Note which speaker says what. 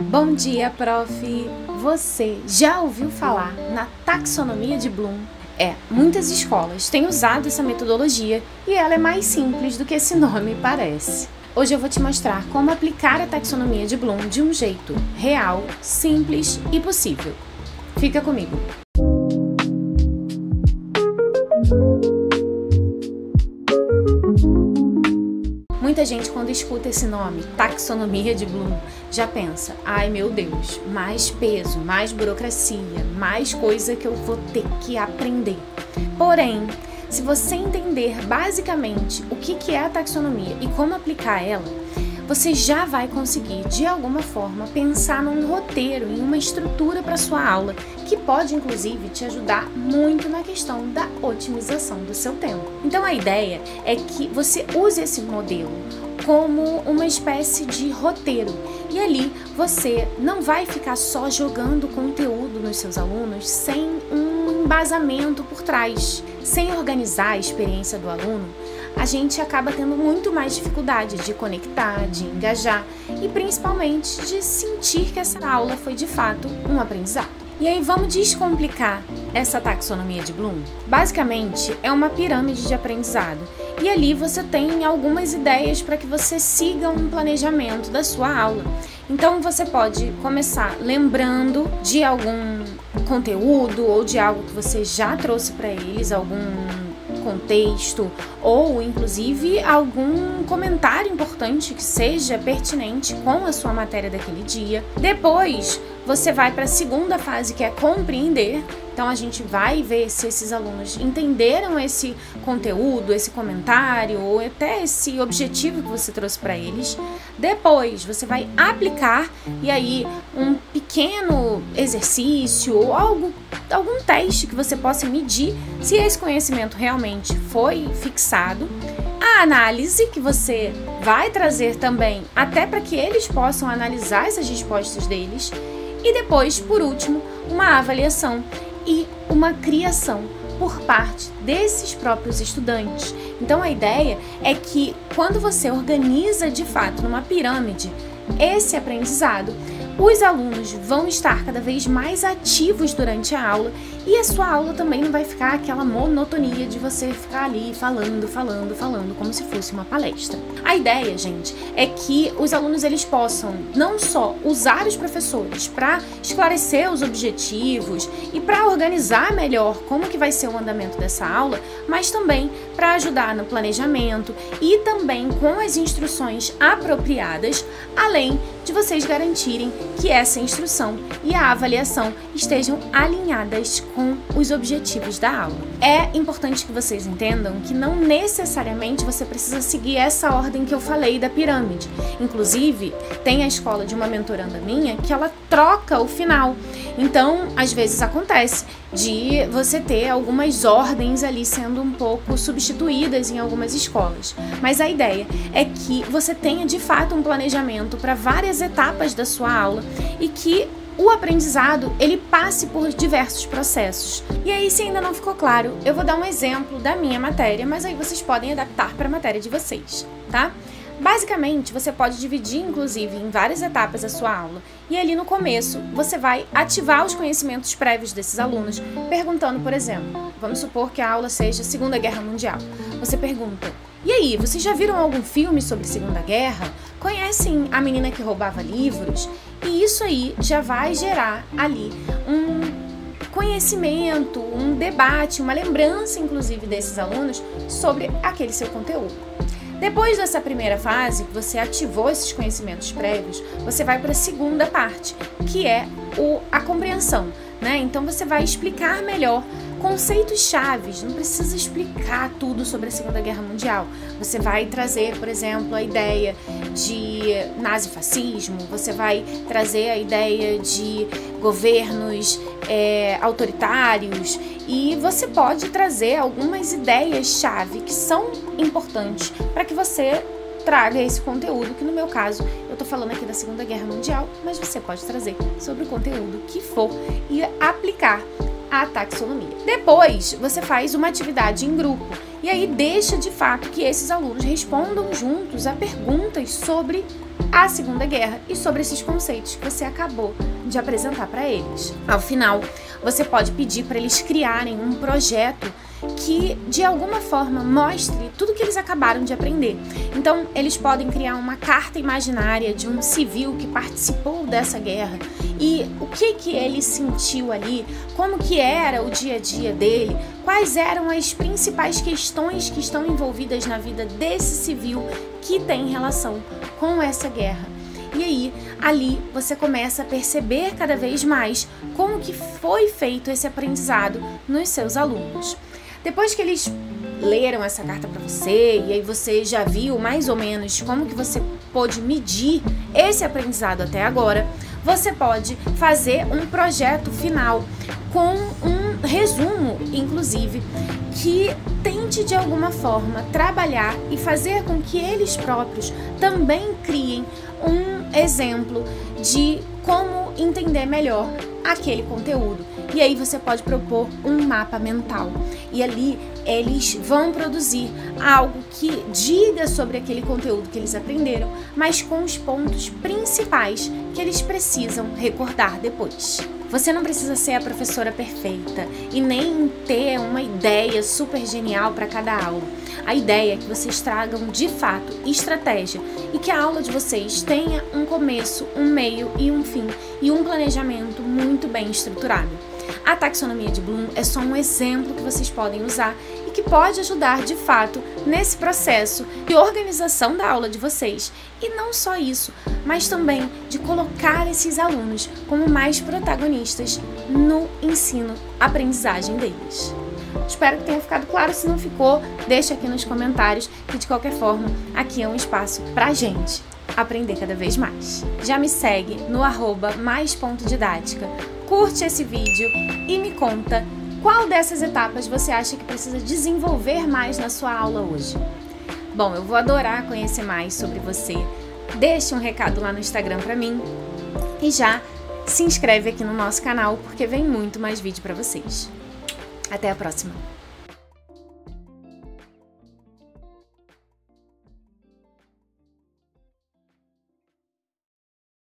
Speaker 1: Bom dia, prof! Você já ouviu falar na taxonomia de Bloom? Muitas escolas têm usado essa metodologia e ela é mais simples do que esse nome parece. Hoje eu vou te mostrar como aplicar a taxonomia de Bloom de um jeito real, simples e possível. Fica comigo! Muita gente, quando escuta esse nome, taxonomia de Bloom, já pensa: ai meu Deus, mais peso, mais burocracia, mais coisa que eu vou ter que aprender. Porém, se você entender basicamente o que é a taxonomia e como aplicar ela, você já vai conseguir, de alguma forma, pensar num roteiro, em uma estrutura para sua aula, que pode, inclusive, te ajudar muito na questão da otimização do seu tempo. Então, a ideia é que você use esse modelo como uma espécie de roteiro. E ali, você não vai ficar só jogando conteúdo nos seus alunos sem um embasamento por trás. Sem organizar a experiência do aluno, a gente acaba tendo muito mais dificuldade de conectar, de engajar e principalmente de sentir que essa aula foi de fato um aprendizado. E aí vamos descomplicar essa taxonomia de Bloom? Basicamente é uma pirâmide de aprendizado e ali você tem algumas ideias para que você siga um planejamento da sua aula. Então você pode começar lembrando de algum conteúdo ou de algo que você já trouxe para eles, algum contexto ou inclusive algum comentário importante que seja pertinente com a sua matéria daquele dia. Depois você vai para a segunda fase, que é compreender. Então a gente vai ver se esses alunos entenderam esse conteúdo, esse comentário ou até esse objetivo que você trouxe para eles. Depois você vai aplicar e aí um pequeno exercício ou algum teste que você possa medir se esse conhecimento realmente foi fixado. A análise que você vai trazer também até para que eles possam analisar essas respostas deles. E depois, por último, uma avaliação e uma criação por parte desses próprios estudantes. Então a ideia é que quando você organiza de fato numa pirâmide esse aprendizado, os alunos vão estar cada vez mais ativos durante a aula e a sua aula também não vai ficar aquela monotonia de você ficar ali falando, como se fosse uma palestra. A ideia, gente, é que os alunos eles possam não só usar os professores para esclarecer os objetivos e para organizar melhor como que vai ser o andamento dessa aula, mas também para ajudar no planejamento e também com as instruções apropriadas, além de vocês garantirem que essa instrução e a avaliação estejam alinhadas com os objetivos da aula. É importante que vocês entendam que não necessariamente você precisa seguir essa ordem que eu falei da pirâmide. Inclusive, tem a escola de uma mentoranda minha que ela troca o final. Então, às vezes acontece de você ter algumas ordens ali sendo um pouco substituídas em algumas escolas. Mas a ideia é que você tenha de fato um planejamento para várias etapas da sua aula e que o aprendizado ele passe por diversos processos. E aí, se ainda não ficou claro, eu vou dar um exemplo da minha matéria, mas aí vocês podem adaptar para a matéria de vocês, tá? Basicamente, você pode dividir, inclusive, em várias etapas a sua aula. E ali no começo, você vai ativar os conhecimentos prévios desses alunos, perguntando, por exemplo, vamos supor que a aula seja Segunda Guerra Mundial. Você pergunta: e aí, vocês já viram algum filme sobre Segunda Guerra? Conhecem a menina que roubava livros? E isso aí já vai gerar ali um conhecimento, um debate, uma lembrança, inclusive, desses alunos sobre aquele seu conteúdo. Depois dessa primeira fase, que você ativou esses conhecimentos prévios, você vai para a segunda parte, que é a compreensão, né? Então você vai explicar melhor conceitos chaves, não precisa explicar tudo sobre a Segunda Guerra Mundial. Você vai trazer, por exemplo, a ideia de nazifascismo, você vai trazer a ideia de governos autoritários e você pode trazer algumas ideias-chave que são importantes para que você traga esse conteúdo, que no meu caso, eu tô falando aqui da Segunda Guerra Mundial, mas você pode trazer sobre o conteúdo que for e aplicar a taxonomia. Depois, você faz uma atividade em grupo E aí deixa de fato que esses alunos respondam juntos a perguntas sobre a Segunda Guerra e sobre esses conceitos que você acabou de apresentar para eles. Ao final, você pode pedir para eles criarem um projeto que de alguma forma mostre tudo que eles acabaram de aprender. Então, eles podem criar uma carta imaginária de um civil que participou dessa guerra e o que ele sentiu ali, como que era o dia a dia dele, quais eram as principais questões que estão envolvidas na vida desse civil que tem relação com essa guerra. E aí, ali você começa a perceber cada vez mais como que foi feito esse aprendizado nos seus alunos. Depois que eles leram essa carta para você e aí você já viu mais ou menos como que você pôde medir esse aprendizado até agora, você pode fazer um projeto final com um resumo, inclusive, que tente de alguma forma trabalhar e fazer com que eles próprios também criem um exemplo de como entender melhor aquele conteúdo. E aí você pode propor um mapa mental. E ali eles vão produzir algo que diga sobre aquele conteúdo que eles aprenderam, mas com os pontos principais que eles precisam recordar depois. Você não precisa ser a professora perfeita e nem ter uma ideia super genial para cada aula. A ideia é que vocês tragam de fato estratégia e que a aula de vocês tenha um começo, um meio e um fim e um planejamento muito bem estruturado. A taxonomia de Bloom é só um exemplo que vocês podem usar e que pode ajudar de fato nesse processo de organização da aula de vocês. E não só isso, mas também de colocar esses alunos como mais protagonistas no ensino-aprendizagem deles. Espero que tenha ficado claro. Se não ficou, deixa aqui nos comentários, que de qualquer forma aqui é um espaço pra gente aprender cada vez mais. Já me segue no @mais.didática, curte esse vídeo e me conta qual dessas etapas você acha que precisa desenvolver mais na sua aula hoje. Bom, eu vou adorar conhecer mais sobre você. Deixe um recado lá no Instagram pra mim e já se inscreve aqui no nosso canal porque vem muito mais vídeo pra vocês. Até a próxima!